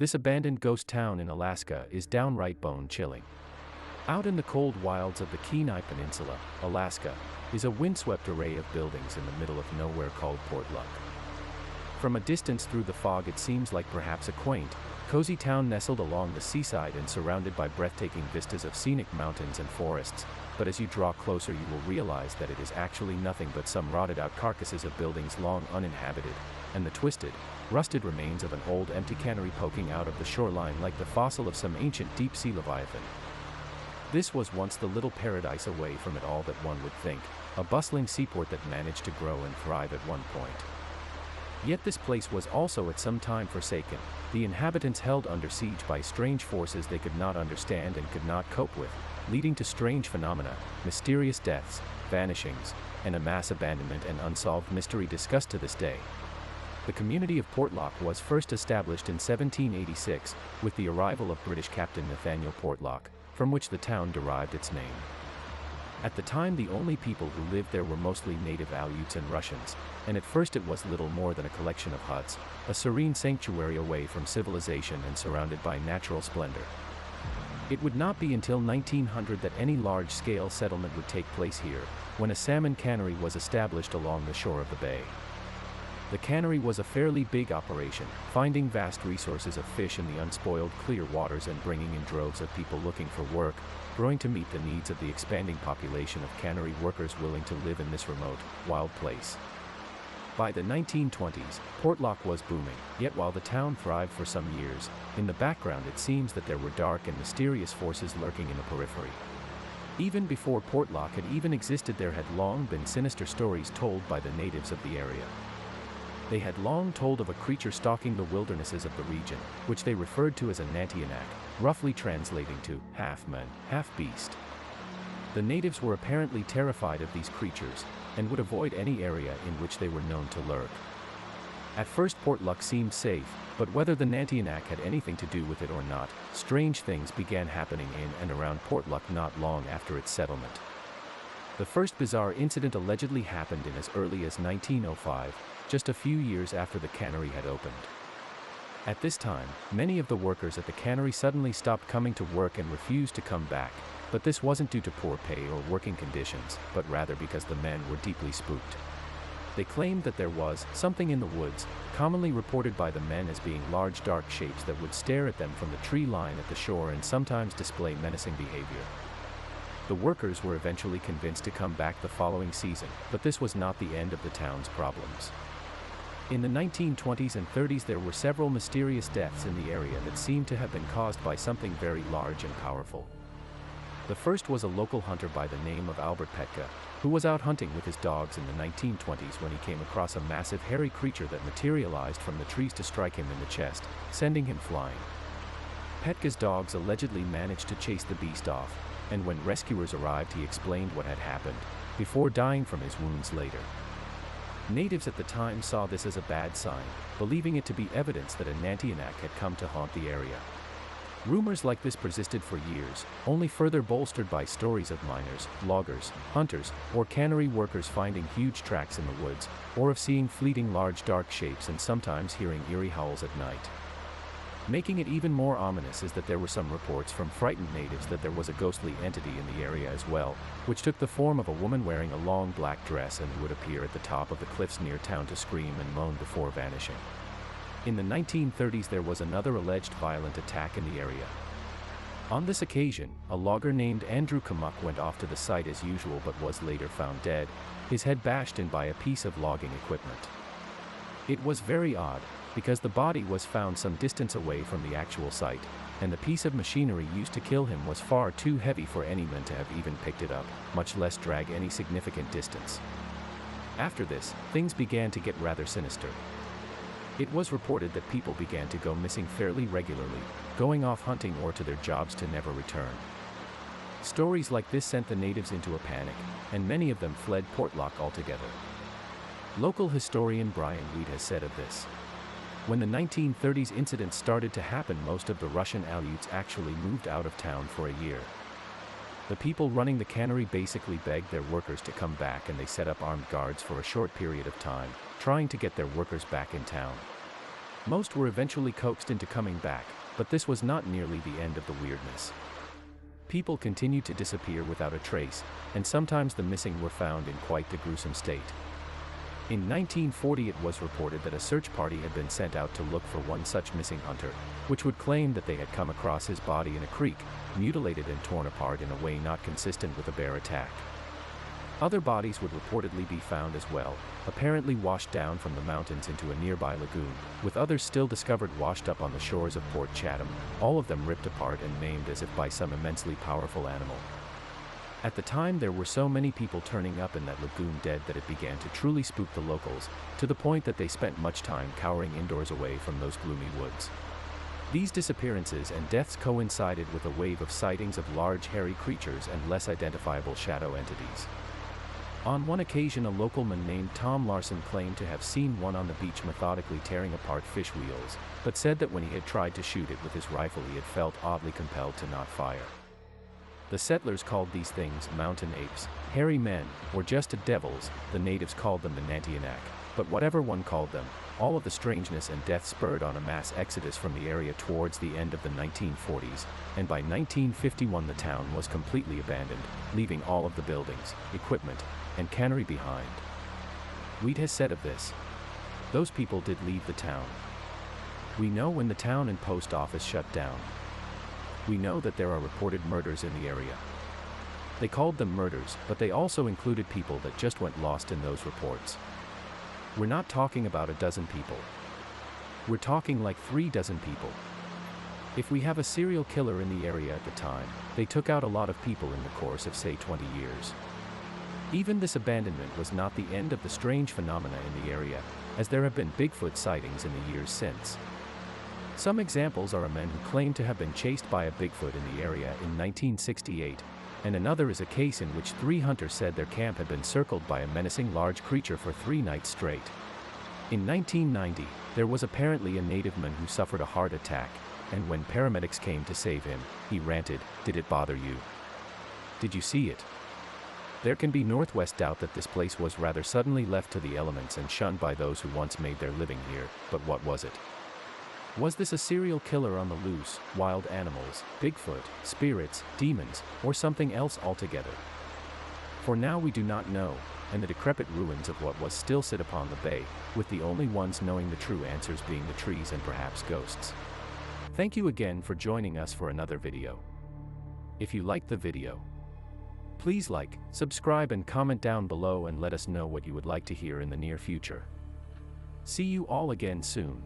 This abandoned ghost town in Alaska is downright bone-chilling. Out in the cold wilds of the Kenai Peninsula, Alaska, is a windswept array of buildings in the middle of nowhere called Portlock. From a distance through the fog it seems like perhaps a quaint, cozy town nestled along the seaside and surrounded by breathtaking vistas of scenic mountains and forests, but as you draw closer you will realize that it is actually nothing but some rotted-out carcasses of buildings long uninhabited, and the twisted, rusted remains of an old empty cannery poking out of the shoreline like the fossil of some ancient deep-sea leviathan. This was once the little paradise away from it all that one would think, a bustling seaport that managed to grow and thrive at one point. Yet this place was also at some time forsaken, the inhabitants held under siege by strange forces they could not understand and could not cope with, leading to strange phenomena, mysterious deaths, vanishings, and a mass abandonment and unsolved mystery discussed to this day. The community of Portlock was first established in 1786, with the arrival of British Captain Nathaniel Portlock, from which the town derived its name. At the time the only people who lived there were mostly native Aleuts and Russians, and at first it was little more than a collection of huts, a serene sanctuary away from civilization and surrounded by natural splendor. It would not be until 1900 that any large-scale settlement would take place here, when a salmon cannery was established along the shore of the bay. The cannery was a fairly big operation, finding vast resources of fish in the unspoiled clear waters and bringing in droves of people looking for work, growing to meet the needs of the expanding population of cannery workers willing to live in this remote, wild place. By the 1920s, Portlock was booming, yet while the town thrived for some years, in the background it seems that there were dark and mysterious forces lurking in the periphery. Even before Portlock had even existed there had long been sinister stories told by the natives of the area. They had long told of a creature stalking the wildernesses of the region, which they referred to as a Nantianak, roughly translating to half-man, half-beast. The natives were apparently terrified of these creatures, and would avoid any area in which they were known to lurk. At first Portlock seemed safe, but whether the Nantianak had anything to do with it or not, strange things began happening in and around Portlock not long after its settlement. The first bizarre incident allegedly happened in as early as 1905, just a few years after the cannery had opened. At this time, many of the workers at the cannery suddenly stopped coming to work and refused to come back, but this wasn't due to poor pay or working conditions, but rather because the men were deeply spooked. They claimed that there was something in the woods, commonly reported by the men as being large dark shapes that would stare at them from the tree line at the shore and sometimes display menacing behavior. The workers were eventually convinced to come back the following season, but this was not the end of the town's problems. In the 1920s and 30s there were several mysterious deaths in the area that seemed to have been caused by something very large and powerful. The first was a local hunter by the name of Albert Petka, who was out hunting with his dogs in the 1920s when he came across a massive hairy creature that materialized from the trees to strike him in the chest, sending him flying. Petka's dogs allegedly managed to chase the beast off, and when rescuers arrived he explained what had happened, before dying from his wounds later. Natives at the time saw this as a bad sign, believing it to be evidence that a Nantianak had come to haunt the area. Rumors like this persisted for years, only further bolstered by stories of miners, loggers, hunters, or cannery workers finding huge tracks in the woods, or of seeing fleeting large dark shapes and sometimes hearing eerie howls at night. Making it even more ominous is that there were some reports from frightened natives that there was a ghostly entity in the area as well, which took the form of a woman wearing a long black dress and who would appear at the top of the cliffs near town to scream and moan before vanishing. In the 1930s there was another alleged violent attack in the area. On this occasion, a logger named Andrew Kamuk went off to the site as usual but was later found dead, his head bashed in by a piece of logging equipment. It was very odd, because the body was found some distance away from the actual site, and the piece of machinery used to kill him was far too heavy for any men to have even picked it up, much less drag any significant distance. After this, things began to get rather sinister. It was reported that people began to go missing fairly regularly, going off hunting or to their jobs to never return. Stories like this sent the natives into a panic, and many of them fled Portlock altogether. Local historian Brian Weed has said of this: when the 1930s incidents started to happen, most of the Russian Aleuts actually moved out of town for a year. The people running the cannery basically begged their workers to come back, and they set up armed guards for a short period of time, trying to get their workers back in town. Most were eventually coaxed into coming back, but this was not nearly the end of the weirdness. People continued to disappear without a trace, and sometimes the missing were found in quite the gruesome state. In 1940 it was reported that a search party had been sent out to look for one such missing hunter, which would claim that they had come across his body in a creek, mutilated and torn apart in a way not consistent with a bear attack. Other bodies would reportedly be found as well, apparently washed down from the mountains into a nearby lagoon, with others still discovered washed up on the shores of Port Chatham, all of them ripped apart and maimed as if by some immensely powerful animal. At the time there were so many people turning up in that lagoon dead that it began to truly spook the locals, to the point that they spent much time cowering indoors away from those gloomy woods. These disappearances and deaths coincided with a wave of sightings of large hairy creatures and less identifiable shadow entities. On one occasion a local man named Tom Larson claimed to have seen one on the beach methodically tearing apart fish wheels, but said that when he had tried to shoot it with his rifle he had felt oddly compelled to not fire. The settlers called these things mountain apes, hairy men, or just devils. The natives called them the Nantianak, but whatever one called them, all of the strangeness and death spurred on a mass exodus from the area towards the end of the 1940s, and by 1951 the town was completely abandoned, leaving all of the buildings, equipment, and cannery behind. Weed has said of this: those people did leave the town. We know when the town and post office shut down. We know that there are reported murders in the area. They called them murders, but they also included people that just went lost in those reports. We're not talking about a dozen people. We're talking like 3 dozen people. If we have a serial killer in the area at the time, they took out a lot of people in the course of say 20 years. Even this abandonment was not the end of the strange phenomena in the area, as there have been Bigfoot sightings in the years since. Some examples are a man who claimed to have been chased by a Bigfoot in the area in 1968, and another is a case in which 3 hunters said their camp had been circled by a menacing large creature for 3 nights straight. In 1990, there was apparently a native man who suffered a heart attack, and when paramedics came to save him, he ranted, "Did it bother you? Did you see it?" There can be northwest doubt that this place was rather suddenly left to the elements and shunned by those who once made their living here, but what was it? Was this a serial killer on the loose, wild animals, Bigfoot, spirits, demons, or something else altogether? For now we do not know, and the decrepit ruins of what was still sit upon the bay, with the only ones knowing the true answers being the trees and perhaps ghosts. Thank you again for joining us for another video. If you liked the video, please like, subscribe and comment down below and let us know what you would like to hear in the near future. See you all again soon.